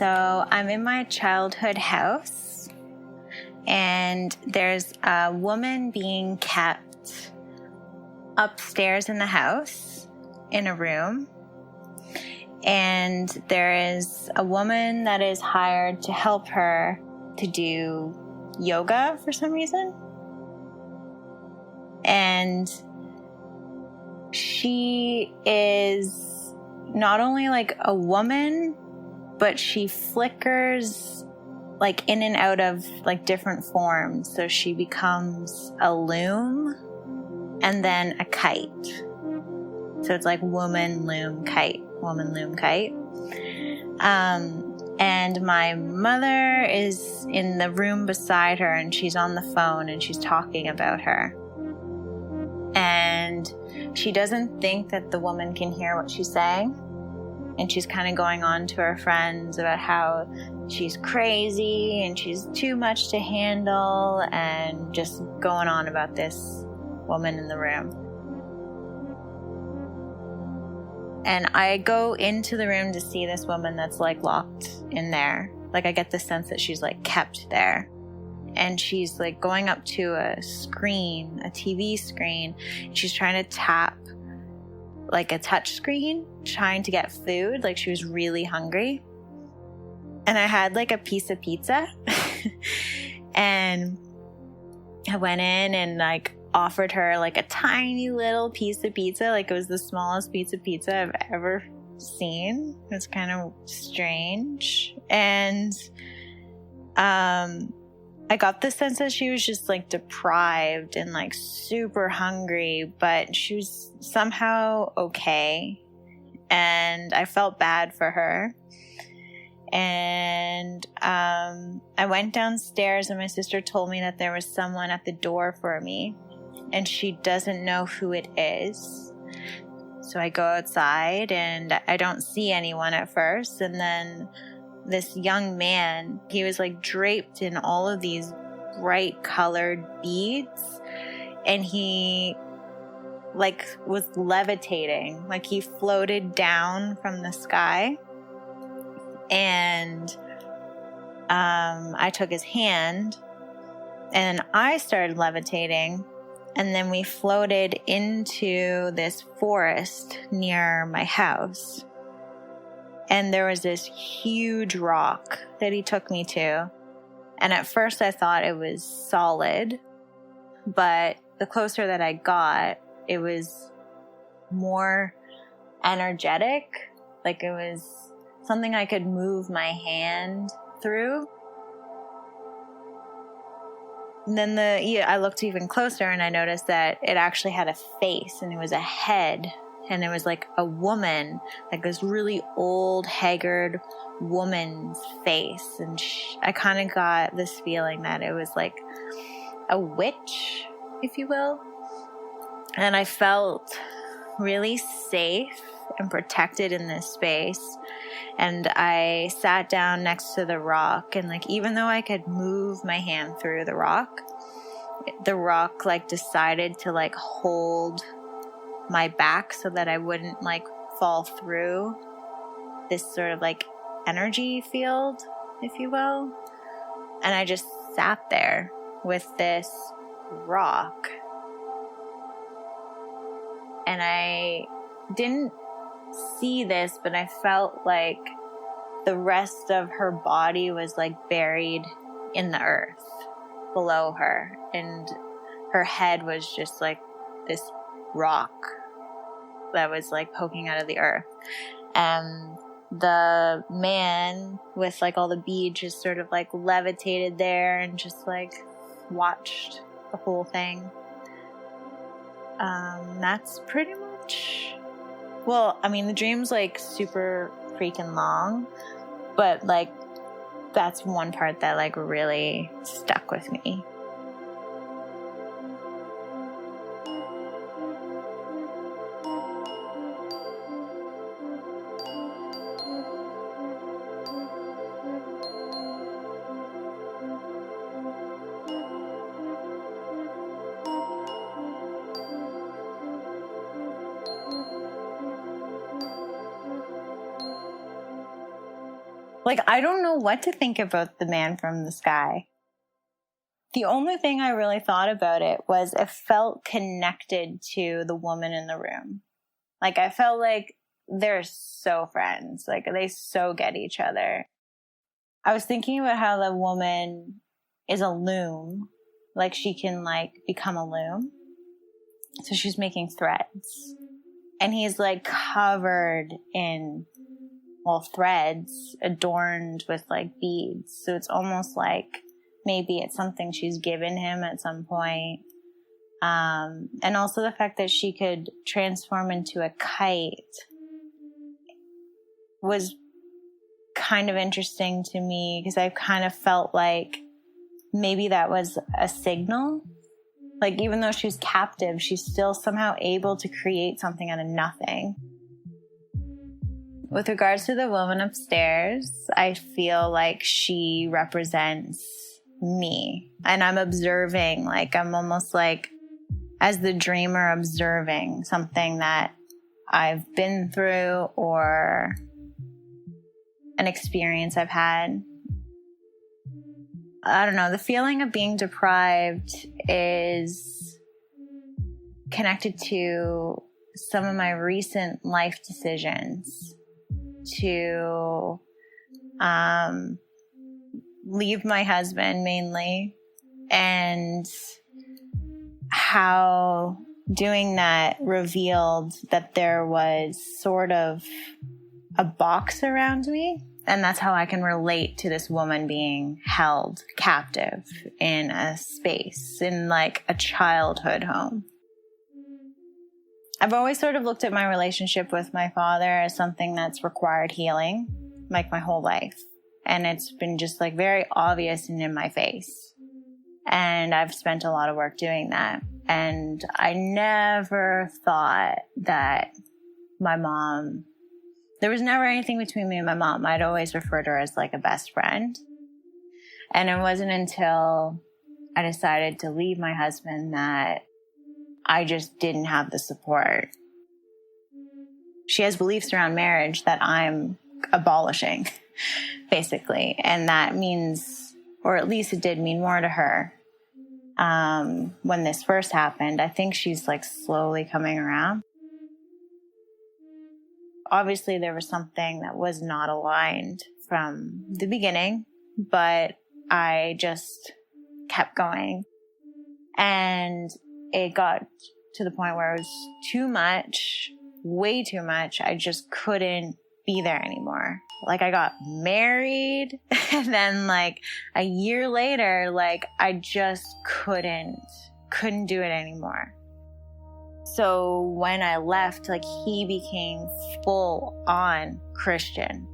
So I'm in my childhood house, and there's a woman being kept upstairs in the house in a room. And there is a woman that is hired to help her to do yoga for some reason. And she is not only like a woman, but she flickers like in and out of like different forms. So she becomes a loom and then a kite. So it's like woman, loom, kite. And my mother is in the room beside her, and she's on the phone and she's talking about her. And she doesn't think that the woman can hear what she's saying. And she's kind of going on to her friends about how she's crazy and she's too much to handle, and just going on about this woman in the room. And I go into the room to see this woman that's like locked in there. Like I get the sense that she's like kept there. And she's like going up to a screen, a TV screen. And she's trying to tap like a touch screen, trying to get food. Like she was really hungry. And I had like a piece of pizza. And I went in and like offered her like a tiny little piece of pizza. Like it was the smallest piece of pizza I've ever seen. It was kind of strange. And I got the sense that she was just like deprived and like super hungry, but she was somehow okay. And I felt bad for her. And I went downstairs, and my sister told me that there was someone at the door for me, and she doesn't know who it is. So I go outside, and I don't see anyone at first. And then this young man, he was like draped in all of these bright colored beads, and he like was levitating, like he floated down from the sky. And I took his hand, and I started levitating, and then we floated into this forest near my house. And there was this huge rock that he took me to. And at first I thought it was solid, but the closer that I got, it was more energetic. Like it was something I could move my hand through. And then I looked even closer, and I noticed that it actually had a face, and it was a head. And it was like a woman, like this really old, haggard woman's face. And I kind of got this feeling that it was like a witch, if you will. And I felt really safe and protected in this space. And I sat down next to the rock, and like even though I could move my hand through the rock like decided to like hold my back so that I wouldn't like fall through this sort of like energy field, if you will. And I just sat there with this rock, and I didn't see this, but I felt like the rest of her body was like buried in the earth below her, and her head was just like this rock that was like poking out of the earth. And the man with like all the beads just sort of like levitated there and just like watched the whole thing. That's pretty much, well, I mean, the dream's like super freaking long, but like that's one part that like really stuck with me. Like, I don't know what to think about the man from the sky. The only thing I really thought about it was it felt connected to the woman in the room. Like, I felt like they're so friends. Like, they so get each other. I was thinking about how the woman is a loom. Like, she can, like, become a loom. So she's making threads. And he's, like, covered in, well, threads adorned with, like, beads. So it's almost like maybe it's something she's given him at some point. And also the fact that she could transform into a kite was kind of interesting to me, because I kind of felt like maybe that was a signal. Like, even though she was captive, she's still somehow able to create something out of nothing. With regards to the woman upstairs, I feel like she represents me. And I'm observing, like, I'm almost like, as the dreamer, observing something that I've been through or an experience I've had. I don't know, the feeling of being deprived is connected to some of my recent life decisions to leave my husband mainly, and how doing that revealed that there was sort of a box around me. And that's how I can relate to this woman being held captive in a space, in like a childhood home. I've always sort of looked at my relationship with my father as something that's required healing, like my whole life. And it's been just like very obvious and in my face. And I've spent a lot of work doing that. And I never thought that my mom, there was never anything between me and my mom. I'd always referred to her as like a best friend. And it wasn't until I decided to leave my husband that I just didn't have the support. She has beliefs around marriage that I'm abolishing, basically. And that means, or at least it did mean more to her. When this first happened, I think she's like slowly coming around. Obviously, there was something that was not aligned from the beginning, but I just kept going. And it got to the point where it was too much, way too much. I just couldn't be there anymore. Like, I got married, and then like a year later, like I just couldn't do it anymore. So when I left, like, he became full on Christian.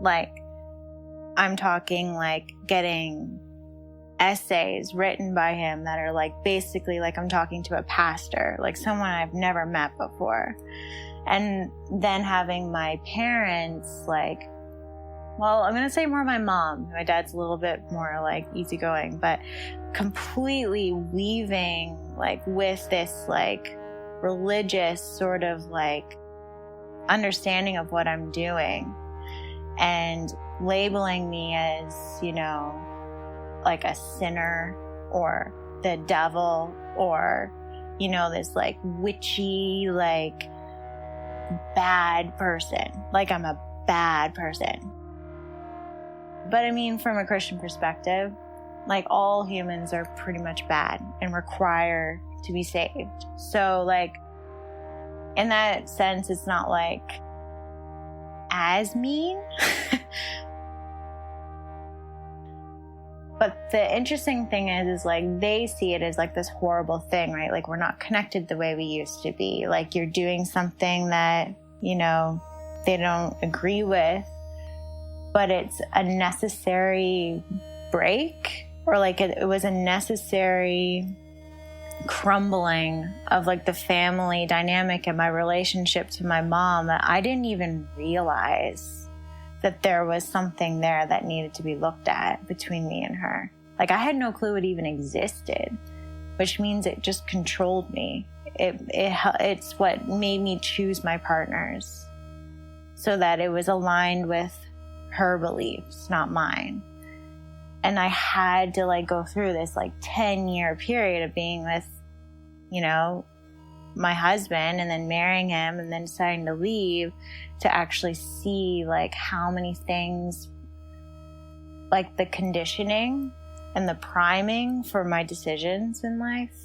Like, I'm talking like getting essays written by him that are like basically like I'm talking to a pastor, like someone I've never met before. And then having my parents, like, well, I'm going to say more my mom. My dad's a little bit more like easygoing, but completely weaving like with this like religious sort of like understanding of what I'm doing, and labeling me as, you know, like a sinner or the devil, or, you know, this like witchy, like bad person. Like I'm a bad person. But I mean, from a Christian perspective, like all humans are pretty much bad and require to be saved. So like in that sense, it's not like as mean. But the interesting thing is like they see it as like this horrible thing, right? Like we're not connected the way we used to be. Like you're doing something that, you know, they don't agree with, but it's a necessary break, or like it was a necessary crumbling of like the family dynamic and my relationship to my mom, that I didn't even realize that there was something there that needed to be looked at between me and her. Like I had no clue it even existed, which means it just controlled me. It's what made me choose my partners, so that it was aligned with her beliefs, not mine. And I had to like go through this like 10-year period of being with, you know, my husband and then marrying him and then deciding to leave to actually see like how many things, like the conditioning and the priming for my decisions in life.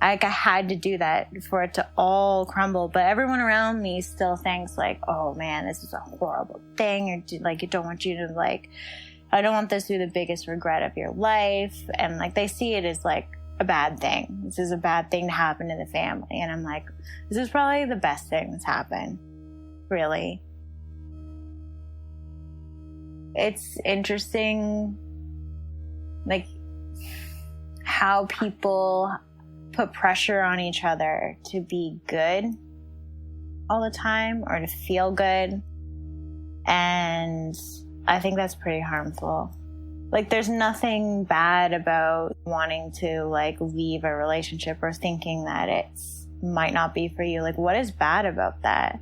Like I had to do that for it to all crumble. But everyone around me still thinks like, oh man, this is a horrible thing. Or like, I don't want you to like, I don't want this to be the biggest regret of your life. And like, they see it as like a bad thing. This is a bad thing to happen to the family. And I'm like, this is probably the best thing that's happened. Really. It's interesting, like how people put pressure on each other to be good all the time or to feel good. And I think that's pretty harmful. Like there's nothing bad about wanting to like leave a relationship or thinking that it's might not be for you. Like what is bad about that?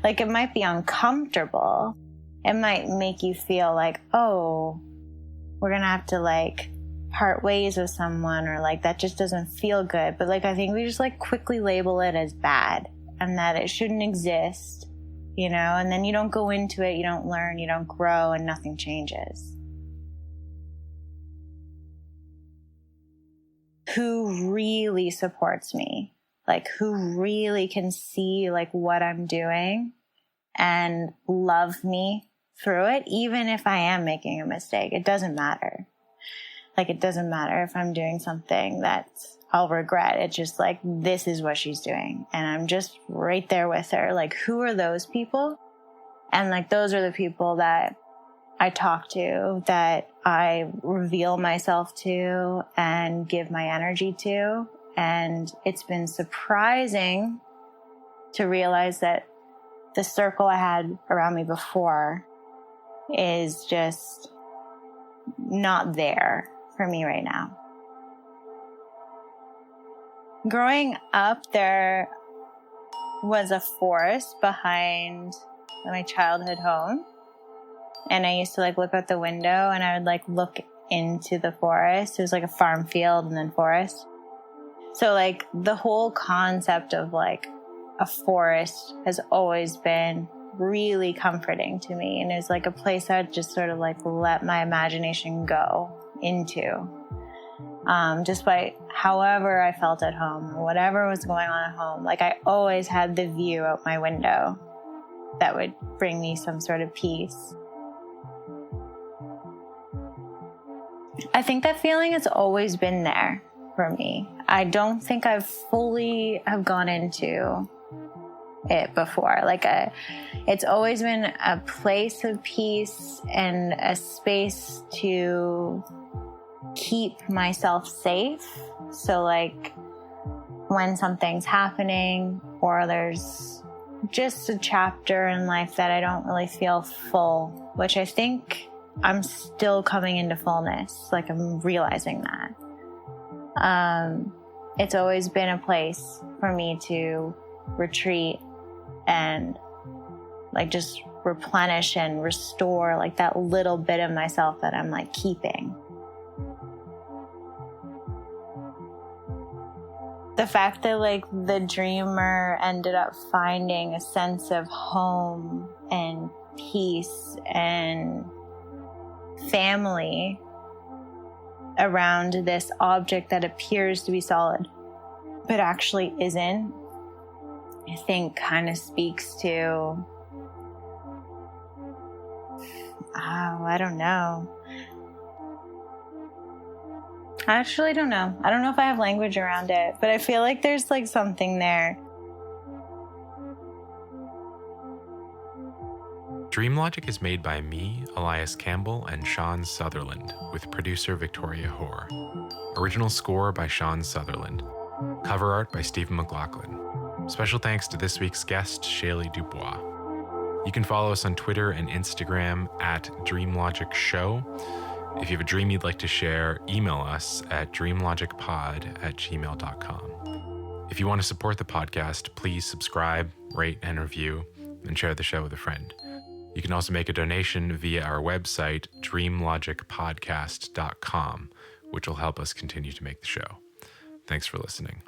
Like it might be uncomfortable. It might make you feel like, oh, we're going to have to like part ways with someone or like that just doesn't feel good. But like I think we just like quickly label it as bad and that it shouldn't exist, you know, and then you don't go into it, you don't learn, you don't grow, and nothing changes. Who really supports me, like who really can see like what I'm doing and love me through it, even if I am making a mistake. It doesn't matter. Like, it doesn't matter if I'm doing something that I'll regret. It's just like, this is what she's doing. And I'm just right there with her. Like, who are those people? And like, those are the people that I talk to, that I reveal myself to and give my energy to. And it's been surprising to realize that the circle I had around me before is just not there for me right now. Growing up, there was a forest behind my childhood home. And I used to like look out the window and I would like look into the forest. It was like a farm field and then forest. So like the whole concept of like a forest has always been really comforting to me. And it was like a place I'd just sort of like let my imagination go into. Just by however I felt at home, or whatever was going on at home. Like I always had the view out my window that would bring me some sort of peace. I think that feeling has always been there for me. I don't think I've fully have gone into it before. Like it's always been a place of peace and a space to keep myself safe. So like when something's happening or there's just a chapter in life that I don't really feel full, which I think I'm still coming into fullness. Like I'm realizing that. It's always been a place for me to retreat and like just replenish and restore like that little bit of myself that I'm like keeping. The fact that like the dreamer ended up finding a sense of home and peace and family around this object that appears to be solid but actually isn't, I think kind of speaks to, I don't know. I actually don't know. I don't know if I have language around it, but I feel like there's like something there. Dream Logic is made by me, Elias Campbell, and Sean Sutherland, with producer Victoria Hoare. Original score by Sean Sutherland. Cover art by Stephen McLaughlin. Special thanks to this week's guest, Shailie Dubois. You can follow us on Twitter and Instagram at DreamLogicShow. If you have a dream you'd like to share, email us at dreamlogicpod@gmail.com. If you want to support the podcast, please subscribe, rate, and review, and share the show with a friend. You can also make a donation via our website, dreamlogicpodcast.com, which will help us continue to make the show. Thanks for listening.